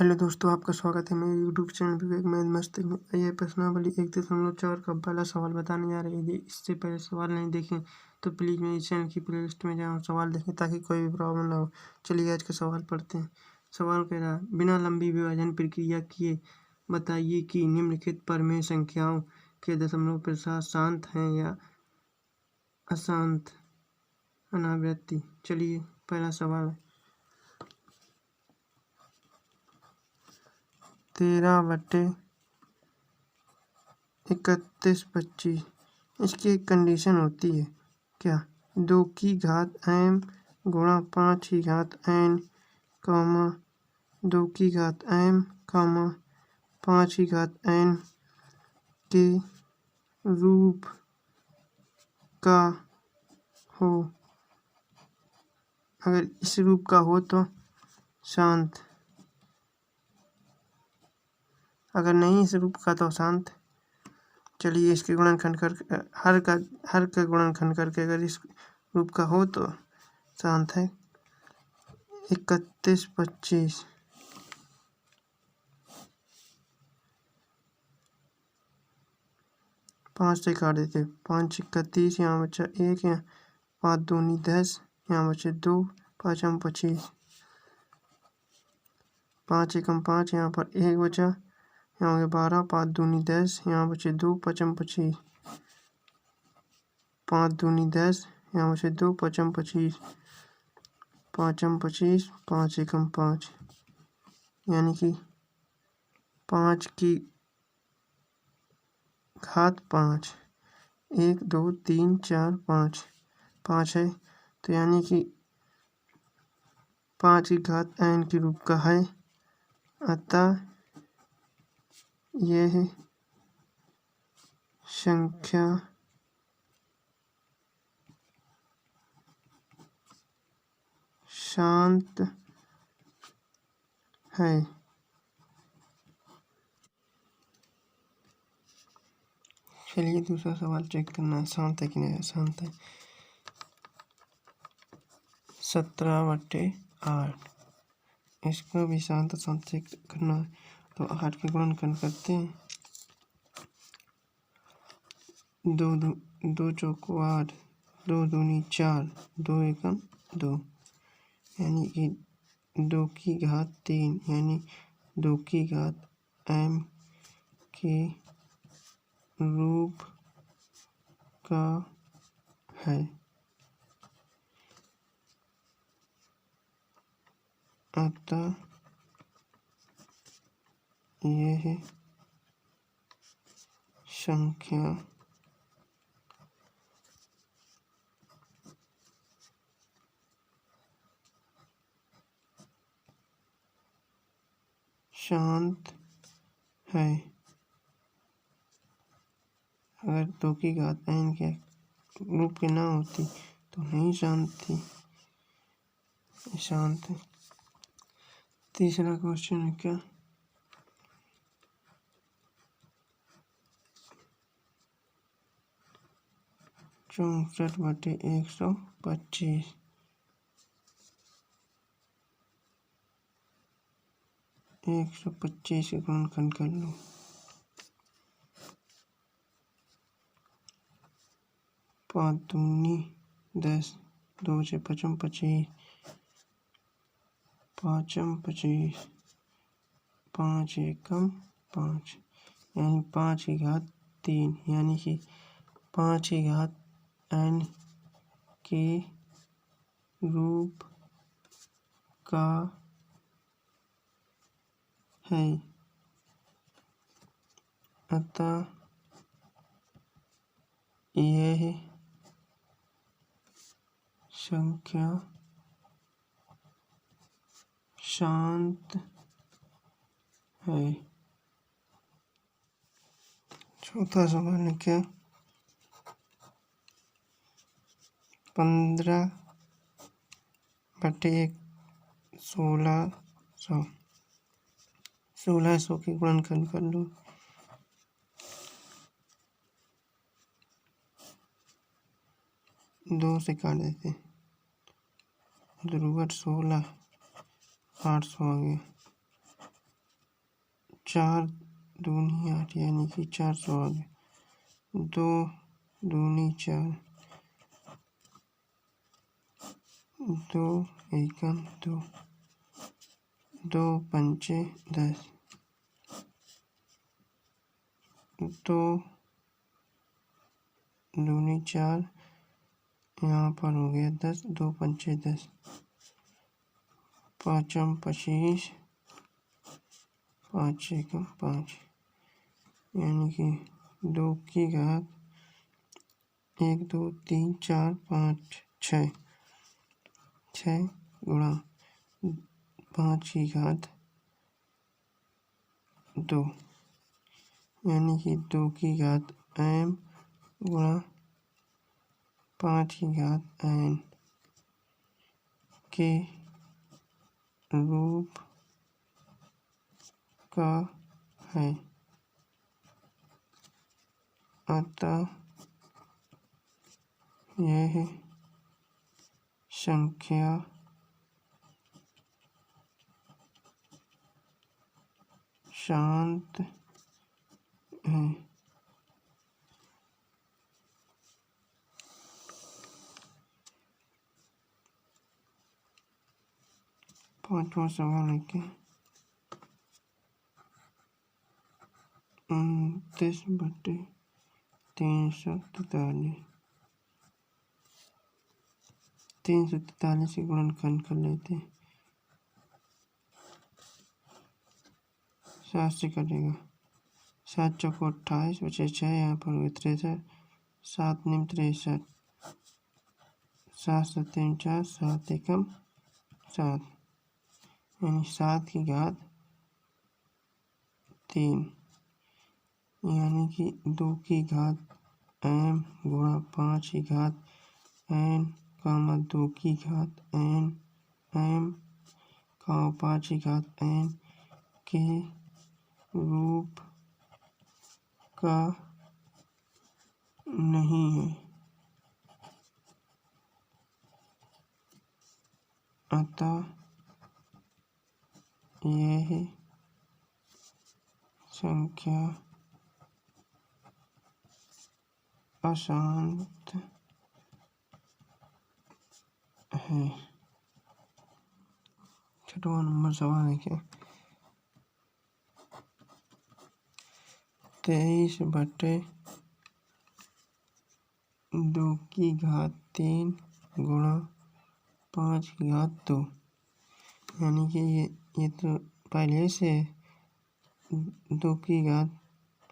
Hello दोस्तों, आपका स्वागत है मेरे यूट्यूब चैनल विवेक मैथ मस्ती में। ये प्रश्नावली 1.4 का पहला सवाल बताने जा रही है। यदि इससे पहले सवाल नहीं देखें तो प्लीज़ मेरे चैनल की प्लेलिस्ट में जाएं और सवाल देखें ताकि कोई भी प्रॉब्लम ना हो। चलिए आज का सवाल पढ़ते हैं। सवाल कह रहा है, बिना लंबी विभाजन प्रक्रिया किए बताइए कि निम्नलिखित पर में संख्याओं के दशमलव प्रसाद शांत हैं या अशांत अनावृत्ति। चलिए पहला सवाल है 13/31/25। इसकी एक कंडीशन होती है क्या, 2 की घात m गुणा 5 की घात n, 2 की घात m, 5 की घात n के रूप का हो। अगर इस रूप का हो तो शांत, अगर नहीं इस रूप का तो शांत। चलिए इसके गुणनखंड कर हर का गुणनखंड करके अगर इस रूप का हो तो शांत है। 31/25 5 से काट देते, 5 × 30, यहाँ बचा 1, यहाँ 5 दूनी 10, यहाँ बचे 2, 5 × 25, 5 × 5, यहाँ पर 1 बचा, यहाँ हो गया 12, 5 दूनी 10, यहाँ बचे 2, 5 × 25, 5 दूनी 10, यहाँ बचे 2, 5 × 25, 5 × 25, 5 × 5, यानी कि 5 की घात 5, 1 2 3 4 5, 5 है तो यानी कि 5 की घात n के रूप का है, अतः यह संख्या शांत है। चलिए दूसरा सवाल चेक करना है, शांत है कि नहीं शांत है। 17/8, इसको भी शांत चेक करना है तो 8 के गुणनखंड करते हैं। 2 चौको 8, 2 दूनी 4, 2 एकम 2, यानी कि 2 की घात 3, यानी 2 की घात m के रूप का है, अतः यह संख्या शांत है। अगर 2 की घात n के रूप की ना होती तो नहीं शांत थी, शांत है। तीसरा क्वेश्चन है क्या, 64/125, एक 125 के गुणनखंड कर लो। 5 दूनी 10, 2 से 5 × 25, 5 × 25, 5 एकम 5, यानी 5 की घात 3, यानी कि 5 की घात n के रूप का है, अतः यह संख्या शांत है। चौथा सवाल है क्या, 15/1 1600, 1600 के गुणनखंड कर लो। 2 से काट देते, 2 × 16, 800 आ गया। 4 दूनी 8 यानी कि 400 आ गया। 2 दूनी 4, 2 एकम 2, 2 पंचे 10, 2 दूनी 4, यहाँ पर हो गया 10, 2 पंचे 10, 5 25, 5 एकम 5 यानी कि 2 की घात 1 2 3 4 5 6, 6 गुणा 5 की घात 2 यानी कि 2 की घात m गुणा 5 की घात n के रूप का है। अतः यह संख्या शांत है। 5वां सवाल है कि 29/343 343 से गुणनखंड कर लेते हैं। 7 से कटेगा, 7 चौको 28 बचे 6, यहाँ पर हुए 63, 7 निम 63, 7 सत्ते 4, 7 एकम 7 यानी 7 की घात 3 यानी कि 2 की घात m गुणा 5 की घात n, 2 की घात n m, 5 की घात n के रूप का नहीं है। अतः यह संख्या अशांत है। 6वां नंबर सवाल है क्या 23/2 की घात 3 गुणा 5 की घात 2 यानी कि ये तो पहले से 2 की घात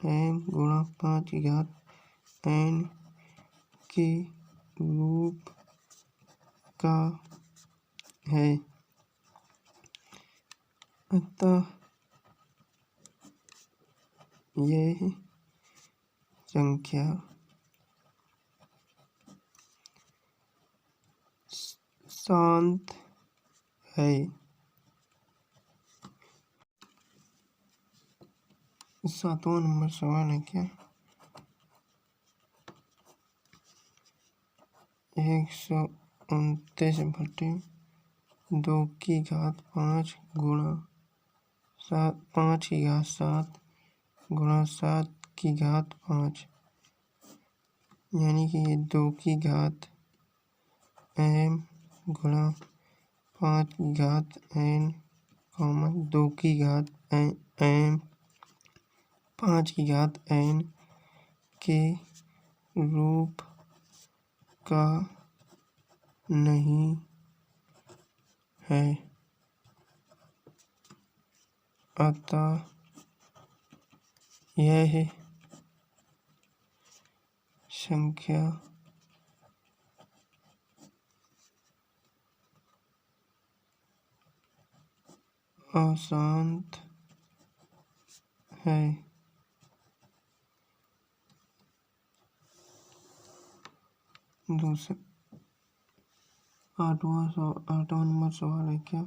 m गुणा 5 की घात n के रूप का है। अतः यह संख्या शांत है। 7वां नंबर सवाल है क्या 129/2 की घात 5 गुणा 5 की घात 7 गुणा 7 की घात 5 यानी कि 2 की घात m गुणा 5 की घात n, 2 की घात m 5 की घात n के रूप का नहीं है। अतः यह संख्या अशांत है। दूसरा 8वां नंबर सवाल है क्या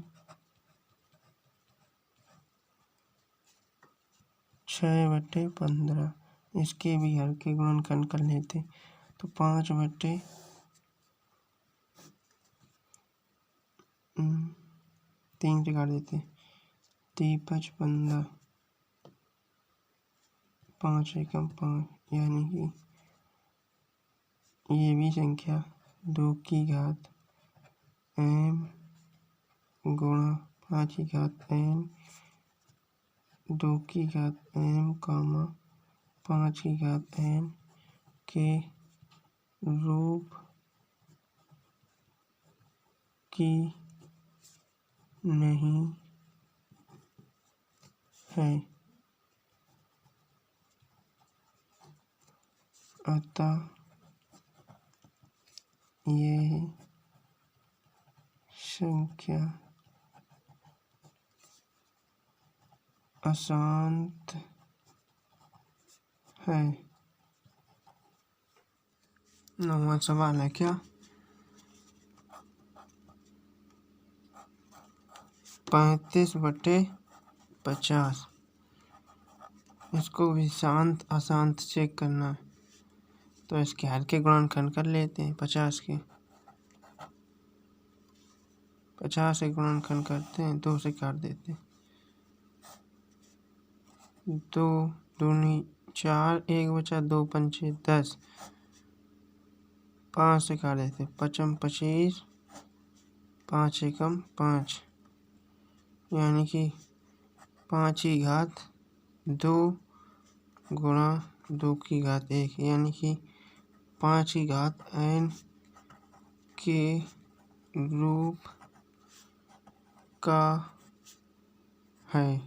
6/15 इसके भी हर के गुणनखंड कर लेते तो 5/3 से काट देते 3 5 15 5 एकम 5, यानी कि ये भी संख्या 2 की घात m गुणा 5 की घात n 2 की घात m, 5 की घात n के रूप की नहीं है, अतः यह संख्या अशांत है। 9वां सवाल है क्या? 35/50, इसको भी शांत अशांत चेक करना है, तो इसके हर के गुणनखंड कर लेते हैं। 50 के 50 से गुणनखंड करते हैं, 2 से काट देते हैं। 2 दूनी 4, 1 बचा, 2 पंचे 10, 5 से काट देते। 5 25, 5 एकम 5, यानी कि 5 की घात 2 गुणा 2 की घात 1, यानी कि 5 की घात n के रूप का है,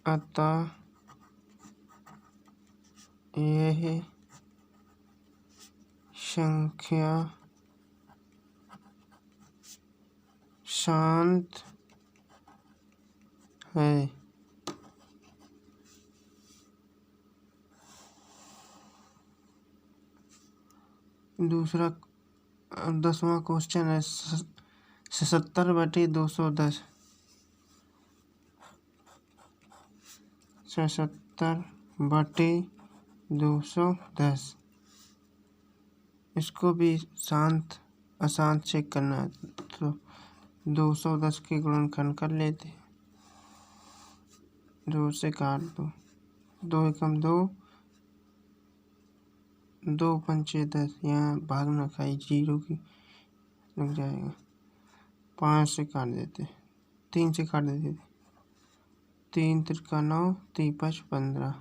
अतः यह संख्या शांत है। दूसरा 10वां क्वेश्चन है 77/210, 77/210, इसको भी शांत अशांत चेक करना है, तो 210 के गुणनखंड कर लेते हैं। 2 से काट दो, 2 एकम 2, 2 पंचे 10, यहाँ भाग ना खाई, 0 की लग जाएगा। 5 से काट देते, 3 से काट देते, 3 तिरका 9, 3 5 15,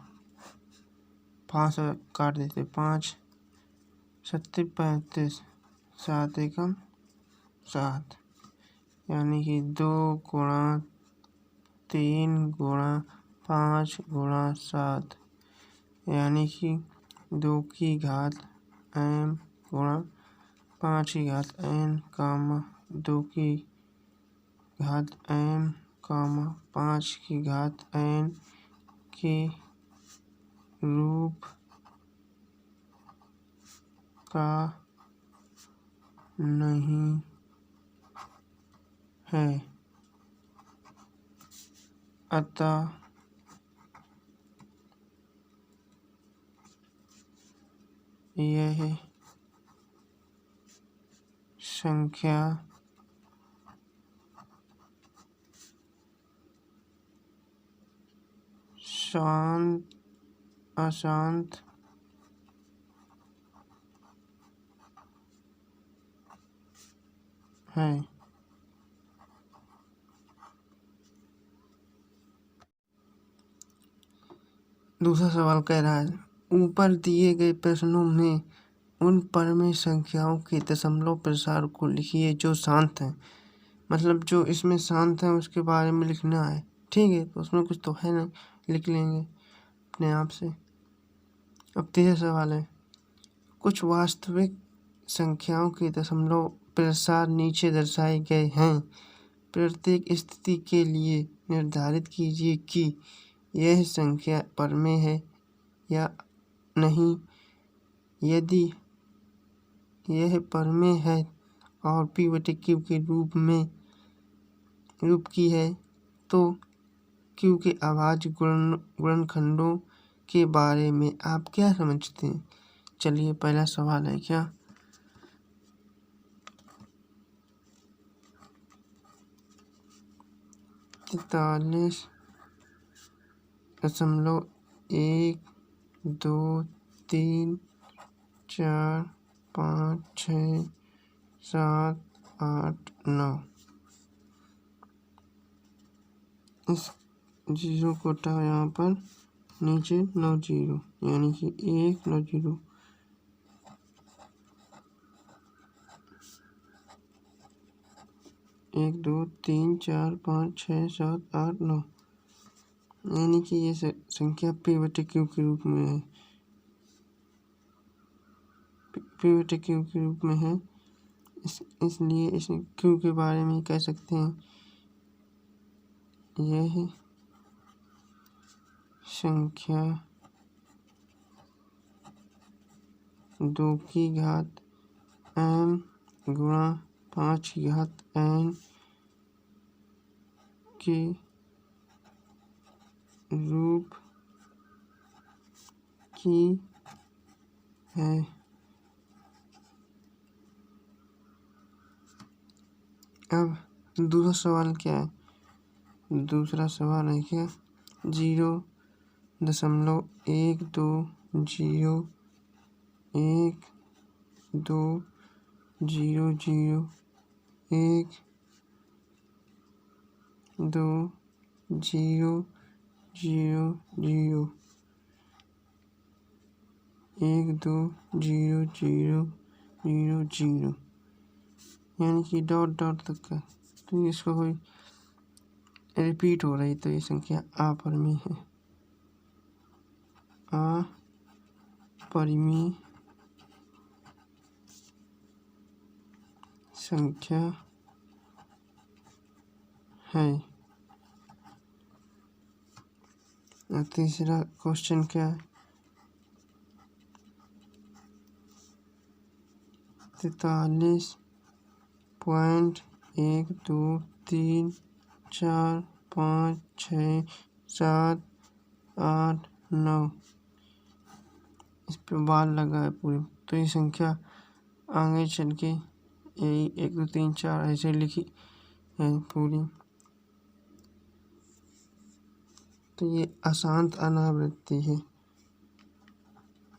5 से काट देते, 5 7 35, 7 एकम 7, यानी कि 2 गुणा 3 गुणा 5 गुणा 7, यानी कि 2 की घात m गुणा 5 की घात n, 2 की घात m, 5 की घात n के रूप का नहीं है, अतः यह संख्या शांत अशांत है। दूसरा सवाल कह रहा है, ऊपर दिए गए प्रश्नों में उन परमेय संख्याओं के दशमलव प्रसार को लिखिए जो शांत हैं। मतलब जो इसमें शांत है उसके बारे में लिखना है, ठीक है, तो उसमें कुछ तो है नहीं, लिख लेंगे अपने आप से। अब तीसरा सवाल है, कुछ वास्तविक संख्याओं के दशमलव प्रसार नीचे दर्शाए गए हैं। प्रत्येक स्थिति के लिए निर्धारित कीजिए कि यह संख्या परमेय है या नहीं। यदि यह परमेय है और p/q के रूप की है, तो q के अभाज्य गुणनखंडों के बारे में आप क्या समझते हैं? चलिए पहला सवाल है क्या, दशमलव 1 2 3 4 5 6 7 8 9। इस जीरो को हटाओ यहाँ पर नीचे 9 जीरो, यानी कि 1 9 जीरो। एक 2 3 4 5 6 7 8 9, यानी कि ये संख्या p/q के रूप में है। p/q के रूप में है, इसलिए इस q के बारे में कह सकते हैं यह संख्या 2 की घात n गुणा 5 की घात n के रूप की है। अब दूसरा सवाल क्या है? दूसरा सवाल है क्या 0.12 1 2 0 0 1 2 0 0 0 1 2 0 0 0 0, यानी कि डॉट डॉट तक का। तो इसको कोई रिपीट हो रही तो ये संख्या अपरिमेय है। अपरिमेय संख्या है। तीसरा क्वेश्चन क्या है? 43.123456789, इस पे बाल लगा है पूरे। तो ये संख्या आगे चल के यही 1 2 3 4 ऐसे लिखी है पूरी। तो ये अशांत अनावृत्ति है।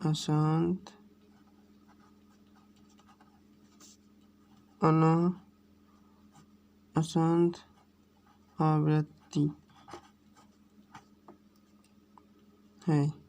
अशांत आवृत्ति है।